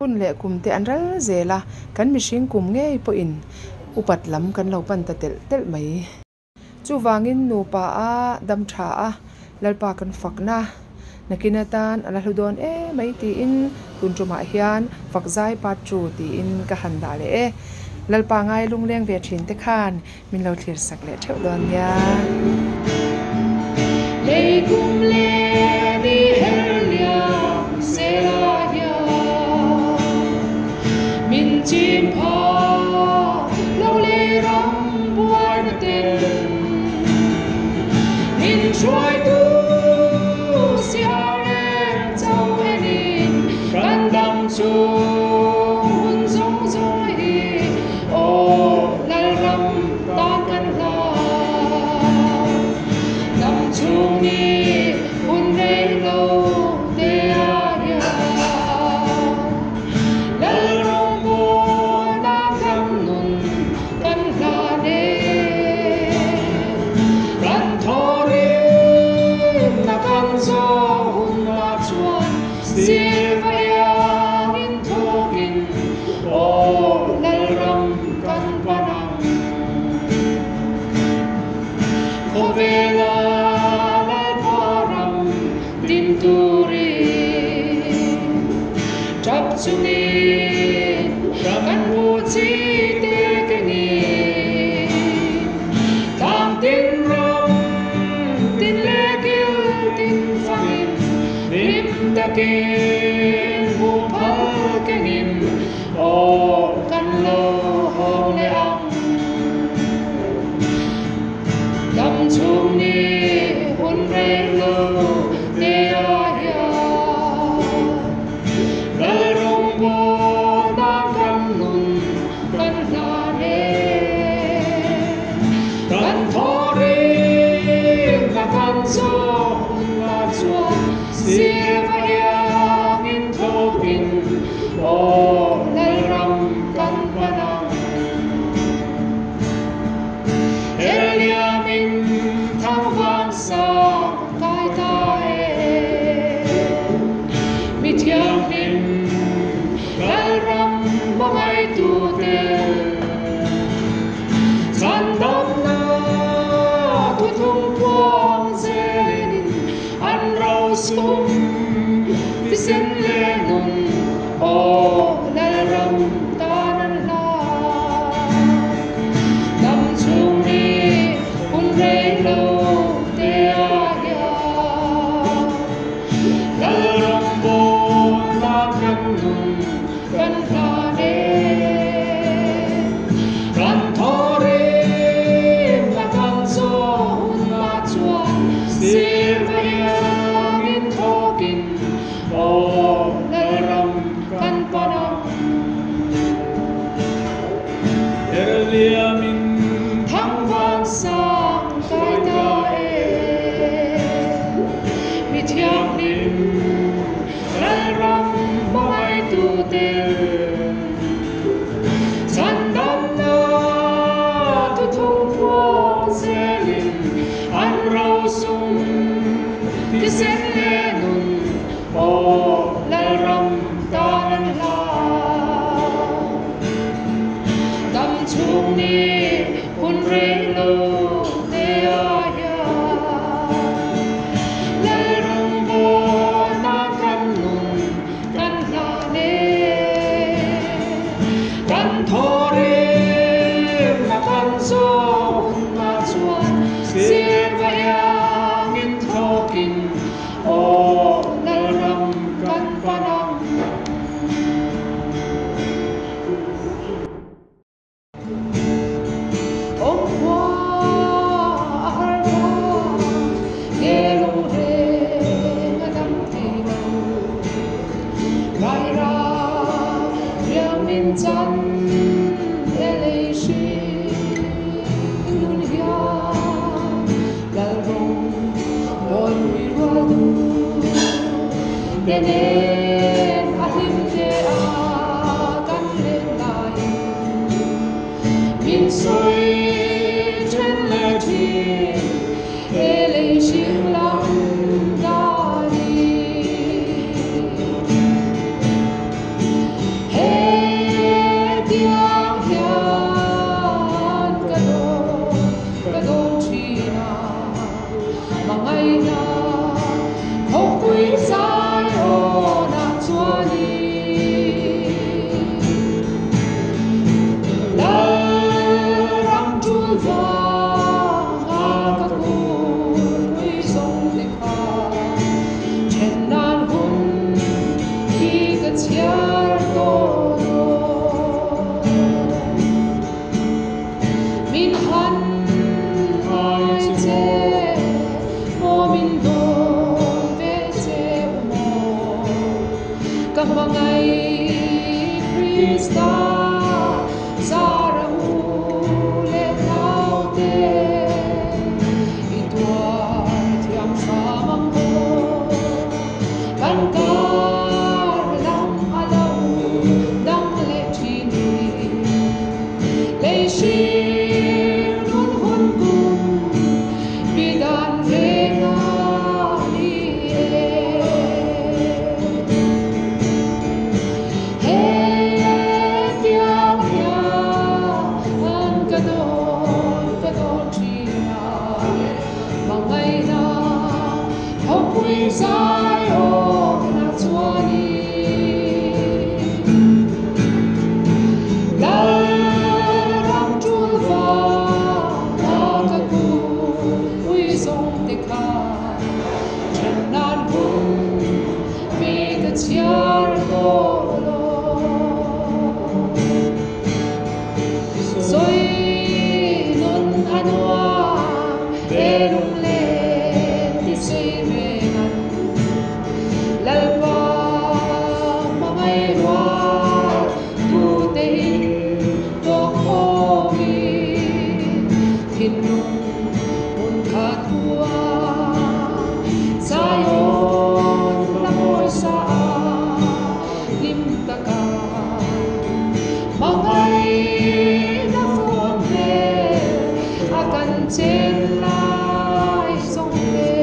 hun le kumte anral zela kan mihring kum nge po in upat lam kan lo pan ta tel mai chu wangin nupa a dam tha a lalpa kan fakna nakinatan ala hludon mai ti in tuntuma hian fakzai pa chu ti in ka handa le lalpa ngai lungleng ve thin te khan min lo thlir sak le theu don ya le kum le ni helia sera ya min chim pha lo le ram buai na ten min troi tu si ha le chau enin kan dam chu hun zong zong hi o lal ram ta kan la dam chu ni hun re lo te a ya lal rong bo na kan nun kan la ne kan thori na kan zo hun na chuan si vaya in thokin o lal ram kan panang ko vela lal param tin turi chap chuni kan hu chi te ke ni tam tin ram tin le kil tin fangin lim ta ke hu phal ke nim o kan lo hong le ang dam chung ni hun re lo te a ya lal rong bo na kan nun kan la ne kan thori na kan zo hun la chuan si vaya in thokin o lal ram kan panang elia min tham vang sa kai ta mi thiang min lal ram mai tu te san dam na tu thung quang zenin an rau sum ti sen le nun o lal ram ta nan la dam chung ni hun re lo te a ya lal rong bo na kan nun kan la ne kan thori na kan zo hun na chuan si vaya in thokin o lal ram kan panang elia min tham vang sang kai ta mi thiang nim lal ram mai tu te san dam na tu thung quang zelin an rau sum ti sen le nun o lal ram ta nan la dam chung ni hun re lo te a ya lal rong bo na kan nun kan la ne kan thori na kan zo hun na chuan si vaya in thokin o lal ram kan panang ong hoa har hoa nghe lung re nga dam ti lo rai ra riang min chan ele shi nun hia lal rong bon wi ro du de ne a him te a kan le lai min soi chen le thi ele shing lam da di Krista Sara ule naute Ituar tiang samang ho Kantar lang alau Dang le chini Le shir nun hun kum Bidan renga ni Sai o na chuani la ram chul va na ka ku ui song te kha chen nan bu me the chiar ko lo soi non anwa de lung le ti sei me Lalpa mamay wa tutay tokomi Hinung unkatwa sayon namoy sa limtaka Mangay na fonte akan chenlay songte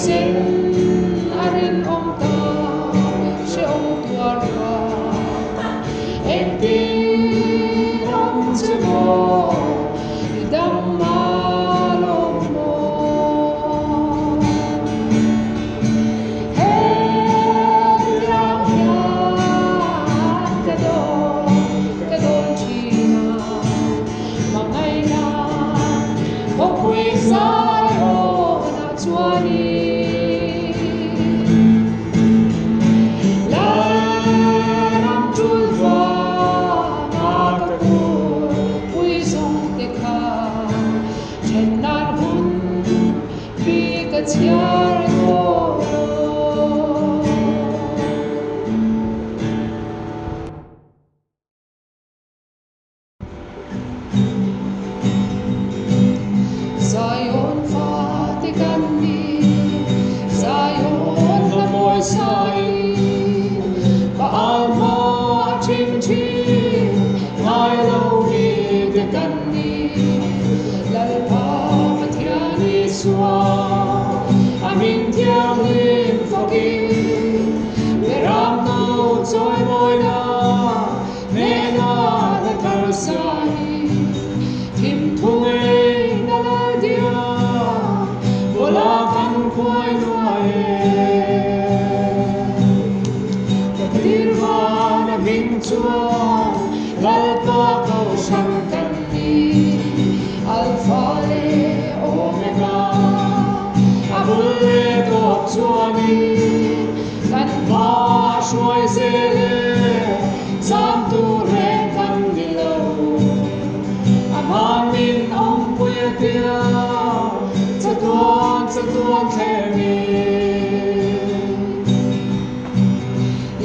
Sen arin om ta she om tuar ra em tin om che mo idam malo mo hey yang ya kadon china mangai na ho kui sai ho na chuani Zion Vatican Zion la moi sai Baal mo chim chim Ngai lâu vi de can ni Lal pa mathiani sua Amin thiang lim phoki Veram no choi moi na Me na la thar sai Thim thung Lalpa kau sangkani Alpha le Omega Abule tok chuani Kan pa shuai sele Sam tu ren kan dilo Amamin om puya pia Chatuan themi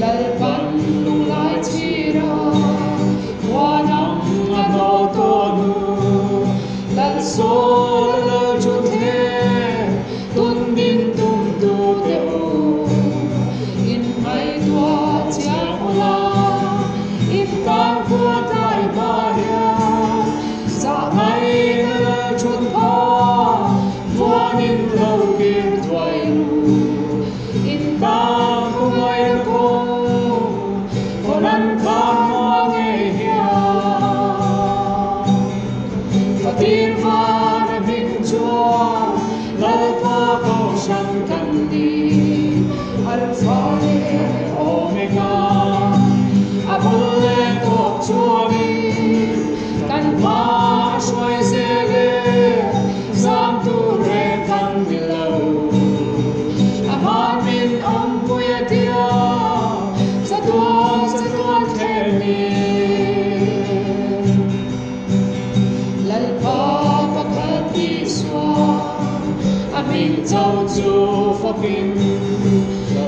Lalpan lung lai chira Wanam ano tonu Lal sol lal chuthe Tun bin tum tu te u In mai tua chiang in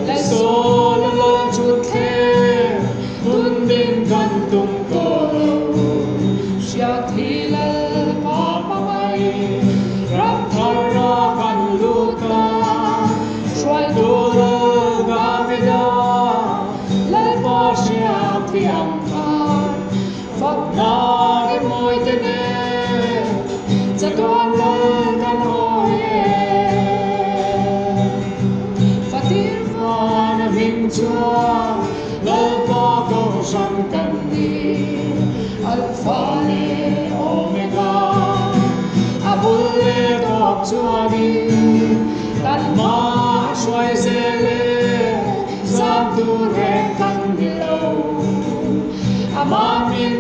la so la chut the tun din kan tum ko sia thi la pa pa mai ram thara kan lu ta swai do ga me da la pa sia thi am khan phật na cái môi tên cha toàn la kan hoi fatir van him chua la pa ko sam kan ni alpha le omega abul le tok chua ni tan ma swai se le sam tu re kan ni lo aman min